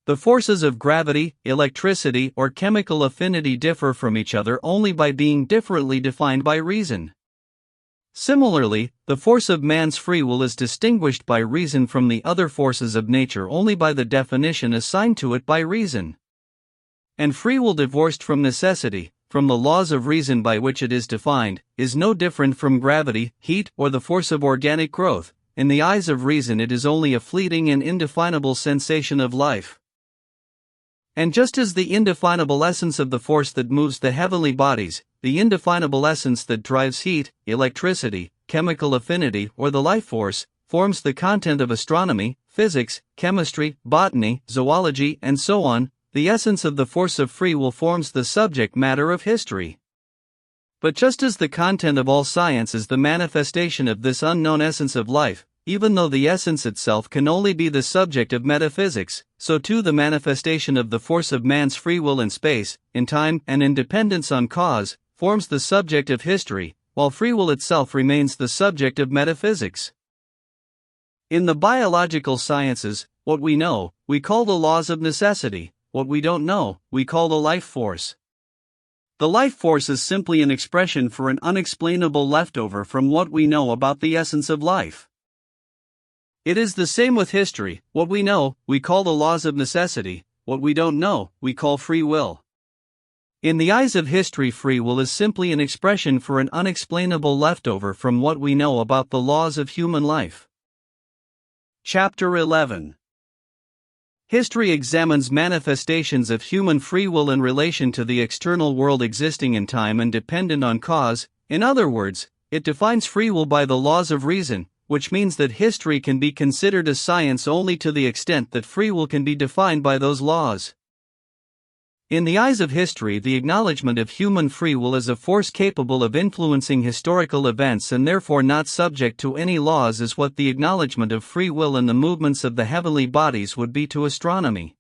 The forces of gravity, electricity, or chemical affinity differ from each other only by being differently defined by reason. Similarly, the force of man's free will is distinguished by reason from the other forces of nature only by the definition assigned to it by reason. And free will divorced from necessity, from the laws of reason by which it is defined, is no different from gravity, heat, or the force of organic growth. In the eyes of reason, it is only a fleeting and indefinable sensation of life. And just as the indefinable essence of the force that moves the heavenly bodies, the indefinable essence that drives heat, electricity, chemical affinity, or the life force, forms the content of astronomy, physics, chemistry, botany, zoology, and so on, the essence of the force of free will forms the subject matter of history. But just as the content of all science is the manifestation of this unknown essence of life, even though the essence itself can only be the subject of metaphysics, so too the manifestation of the force of man's free will in space, in time, and in dependence on cause, forms the subject of history, while free will itself remains the subject of metaphysics. In the biological sciences, what we know, we call the laws of necessity; what we don't know, we call the life force. The life force is simply an expression for an unexplainable leftover from what we know about the essence of life. It is the same with history; what we know, we call the laws of necessity; what we don't know, we call free will. In the eyes of history, free will is simply an expression for an unexplainable leftover from what we know about the laws of human life. Chapter 11. History examines manifestations of human free will in relation to the external world existing in time and dependent on cause. In other words, it defines free will by the laws of reason, which means that history can be considered a science only to the extent that free will can be defined by those laws. In the eyes of history, the acknowledgement of human free will as a force capable of influencing historical events and therefore not subject to any laws is what the acknowledgement of free will in the movements of the heavenly bodies would be to astronomy.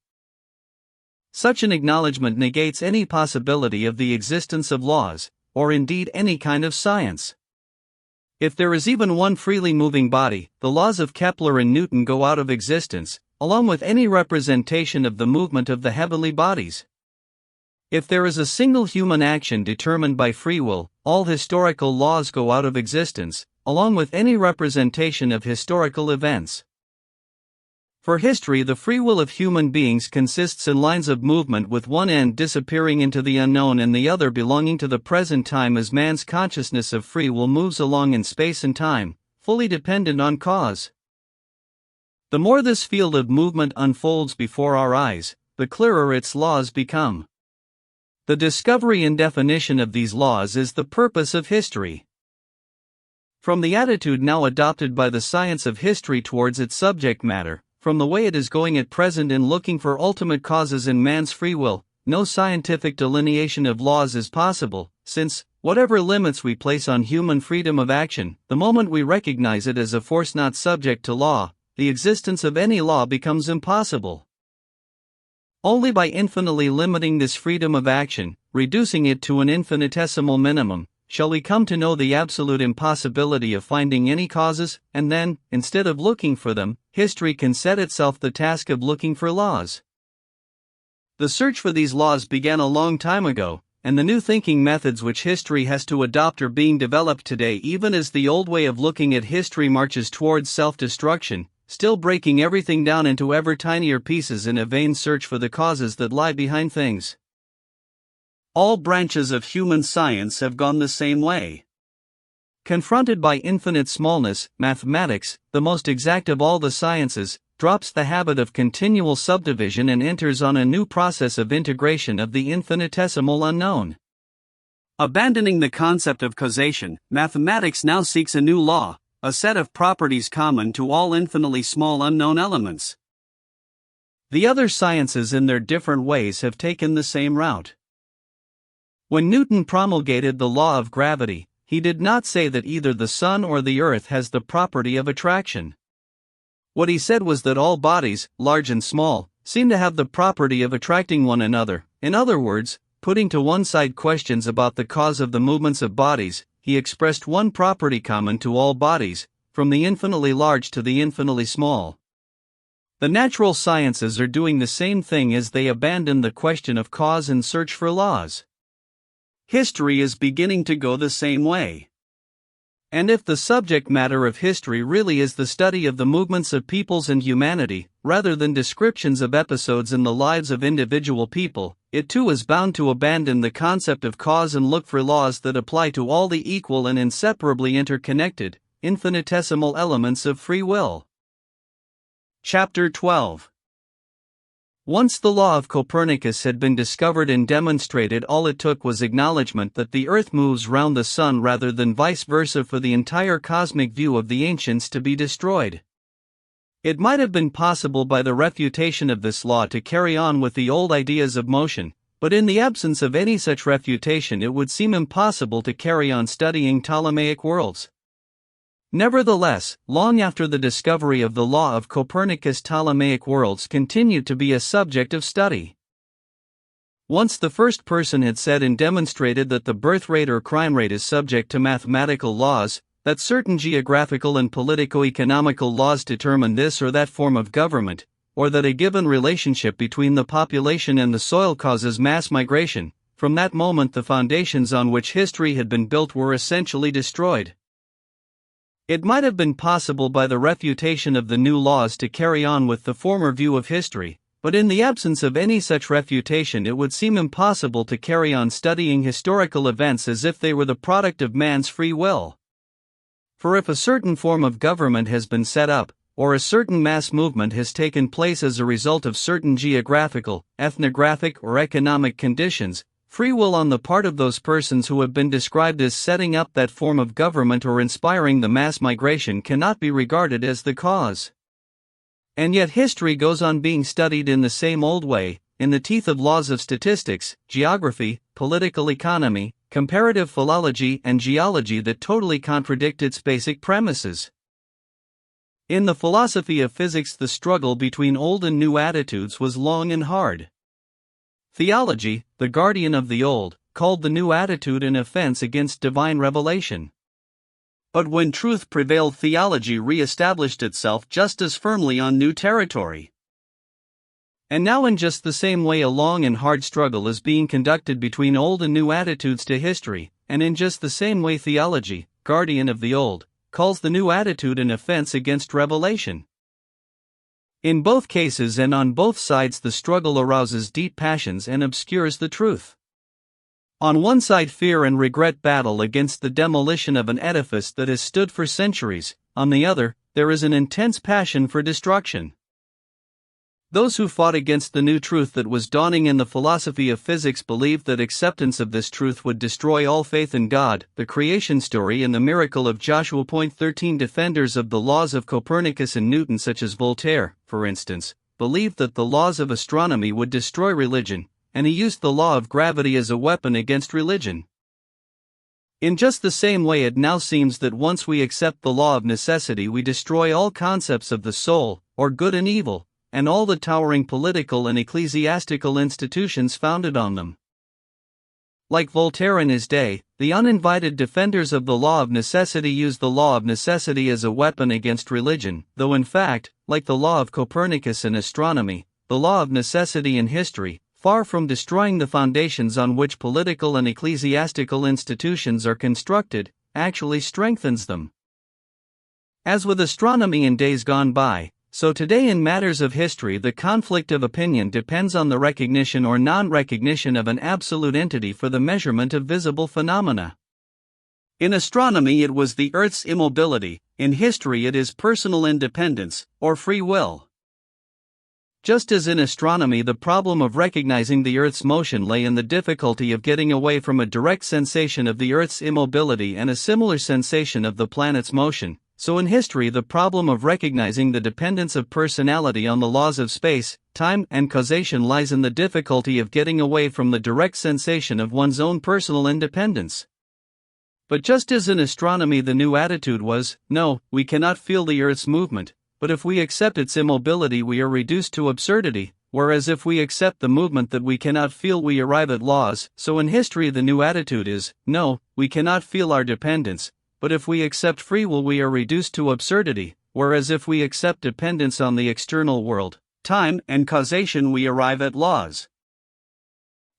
Such an acknowledgement negates any possibility of the existence of laws, or indeed any kind of science. If there is even one freely moving body, the laws of Kepler and Newton go out of existence, along with any representation of the movement of the heavenly bodies. If there is a single human action determined by free will, all historical laws go out of existence, along with any representation of historical events. For history, the free will of human beings consists in lines of movement with one end disappearing into the unknown and the other belonging to the present time as man's consciousness of free will moves along in space and time, fully dependent on cause. The more this field of movement unfolds before our eyes, the clearer its laws become. The discovery and definition of these laws is the purpose of history. From the attitude now adopted by the science of history towards its subject matter, from the way it is going at present in looking for ultimate causes in man's free will, no scientific delineation of laws is possible, since, whatever limits we place on human freedom of action, the moment we recognize it as a force not subject to law, the existence of any law becomes impossible. Only by infinitely limiting this freedom of action, reducing it to an infinitesimal minimum, shall we come to know the absolute impossibility of finding any causes, and then, instead of looking for them, history can set itself the task of looking for laws. The search for these laws began a long time ago, and the new thinking methods which history has to adopt are being developed today, even as the old way of looking at history marches towards self-destruction, still breaking everything down into ever tinier pieces in a vain search for the causes that lie behind things. All branches of human science have gone the same way. Confronted by infinite smallness, mathematics, the most exact of all the sciences, drops the habit of continual subdivision and enters on a new process of integration of the infinitesimal unknown. Abandoning the concept of causation, mathematics now seeks a new law, a set of properties common to all infinitely small unknown elements. The other sciences in their different ways have taken the same route. When Newton promulgated the law of gravity, he did not say that either the sun or the earth has the property of attraction. What he said was that all bodies, large and small, seem to have the property of attracting one another. In other words, putting to one side questions about the cause of the movements of bodies, he expressed one property common to all bodies, from the infinitely large to the infinitely small. The natural sciences are doing the same thing as they abandon the question of cause and search for laws. History is beginning to go the same way. And if the subject matter of history really is the study of the movements of peoples and humanity, rather than descriptions of episodes in the lives of individual people, it too is bound to abandon the concept of cause and look for laws that apply to all the equal and inseparably interconnected, infinitesimal elements of free will. Chapter 12. Once the law of Copernicus had been discovered and demonstrated, all it took was acknowledgement that the Earth moves round the Sun rather than vice versa for the entire cosmic view of the ancients to be destroyed. It might have been possible by the refutation of this law to carry on with the old ideas of motion, but in the absence of any such refutation it would seem impossible to carry on studying Ptolemaic worlds. Nevertheless, long after the discovery of the law of Copernicus, Ptolemaic worlds continued to be a subject of study. Once the first person had said and demonstrated that the birth rate or crime rate is subject to mathematical laws, that certain geographical and politico-economical laws determine this or that form of government, or that a given relationship between the population and the soil causes mass migration, from that moment the foundations on which history had been built were essentially destroyed. It might have been possible by the refutation of the new laws to carry on with the former view of history, but in the absence of any such refutation it would seem impossible to carry on studying historical events as if they were the product of man's free will. For if a certain form of government has been set up, or a certain mass movement has taken place as a result of certain geographical, ethnographic, or economic conditions, free will on the part of those persons who have been described as setting up that form of government or inspiring the mass migration cannot be regarded as the cause. And yet history goes on being studied in the same old way, in the teeth of laws of statistics, geography, political economy, comparative philology, and geology that totally contradict its basic premises. In the philosophy of physics, the struggle between old and new attitudes was long and hard. Theology, the guardian of the old, called the new attitude an offense against divine revelation. But when truth prevailed, theology re-established itself just as firmly on new territory. And now in just the same way a long and hard struggle is being conducted between old and new attitudes to history, and in just the same way theology, guardian of the old, calls the new attitude an offense against revelation. In both cases and on both sides the struggle arouses deep passions and obscures the truth. On one side fear and regret battle against the demolition of an edifice that has stood for centuries, on the other, there is an intense passion for destruction. Those who fought against the new truth that was dawning in the philosophy of physics believed that acceptance of this truth would destroy all faith in God, the creation story and the miracle of Joshua. 13 Defenders of the laws of Copernicus and Newton, such as Voltaire, for instance, believed that the laws of astronomy would destroy religion, and he used the law of gravity as a weapon against religion. In just the same way it now seems that once we accept the law of necessity we destroy all concepts of the soul, or good and evil, and all the towering political and ecclesiastical institutions founded on them. Like Voltaire in his day, the uninvited defenders of the law of necessity used the law of necessity as a weapon against religion, though in fact, like the law of Copernicus in astronomy, the law of necessity in history, far from destroying the foundations on which political and ecclesiastical institutions are constructed, actually strengthens them. As with astronomy in days gone by, so today in matters of history the conflict of opinion depends on the recognition or non-recognition of an absolute entity for the measurement of visible phenomena. In astronomy it was the Earth's immobility, in history it is personal independence, or free will. Just as in astronomy the problem of recognizing the Earth's motion lay in the difficulty of getting away from a direct sensation of the Earth's immobility and a similar sensation of the planet's motion, so in history the problem of recognizing the dependence of personality on the laws of space, time, and causation lies in the difficulty of getting away from the direct sensation of one's own personal independence. But just as in astronomy the new attitude was, no, we cannot feel the Earth's movement, but if we accept its immobility we are reduced to absurdity, whereas if we accept the movement that we cannot feel we arrive at laws, so in history the new attitude is, no, we cannot feel our dependence, but if we accept free will we are reduced to absurdity, whereas if we accept dependence on the external world, time, and causation we arrive at laws.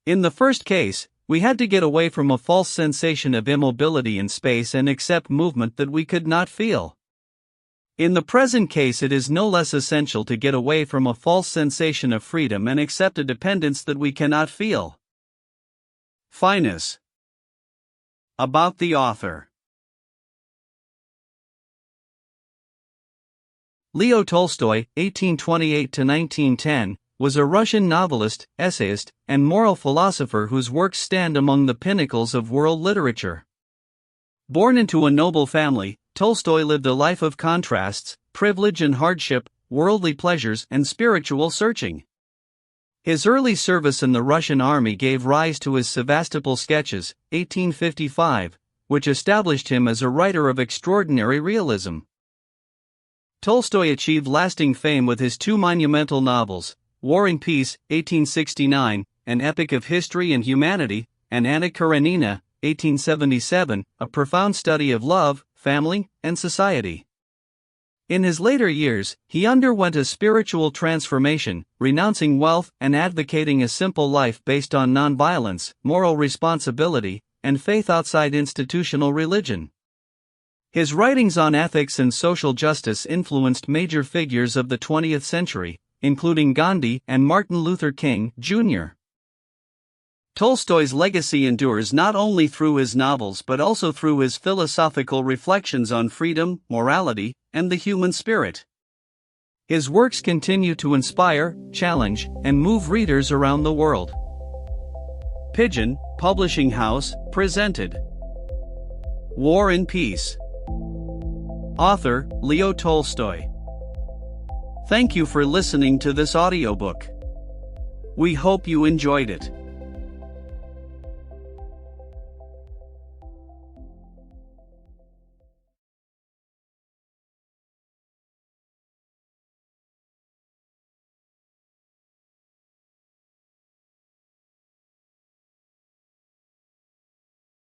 In the first case, We had to get away from a false sensation of immobility in space and accept movement that we could not feel. In the present case, it is no less essential to get away from a false sensation of freedom and accept a dependence that we cannot feel. Finus. About the author. Leo Tolstoy, 1828–1910, was a Russian novelist, essayist, and moral philosopher whose works stand among the pinnacles of world literature. Born into a noble family, Tolstoy lived a life of contrasts, privilege and hardship, worldly pleasures and spiritual searching. His early service in the Russian army gave rise to his Sevastopol sketches, 1855, which established him as a writer of extraordinary realism. Tolstoy achieved lasting fame with his two monumental novels, War and Peace, 1869, an epic of history and humanity, and Anna Karenina, 1877, a profound study of love, family, and society. In his later years, he underwent a spiritual transformation, renouncing wealth and advocating a simple life based on nonviolence, moral responsibility, and faith outside institutional religion. His writings on ethics and social justice influenced major figures of the 20th century, including Gandhi and Martin Luther King, Jr. Tolstoy's legacy endures not only through his novels but also through his philosophical reflections on freedom, morality, and the human spirit. His works continue to inspire, challenge, and move readers around the world. Pigeon, Publishing House, presented War and Peace. Author, Leo Tolstoy. Thank you for listening to this audiobook. We hope you enjoyed it.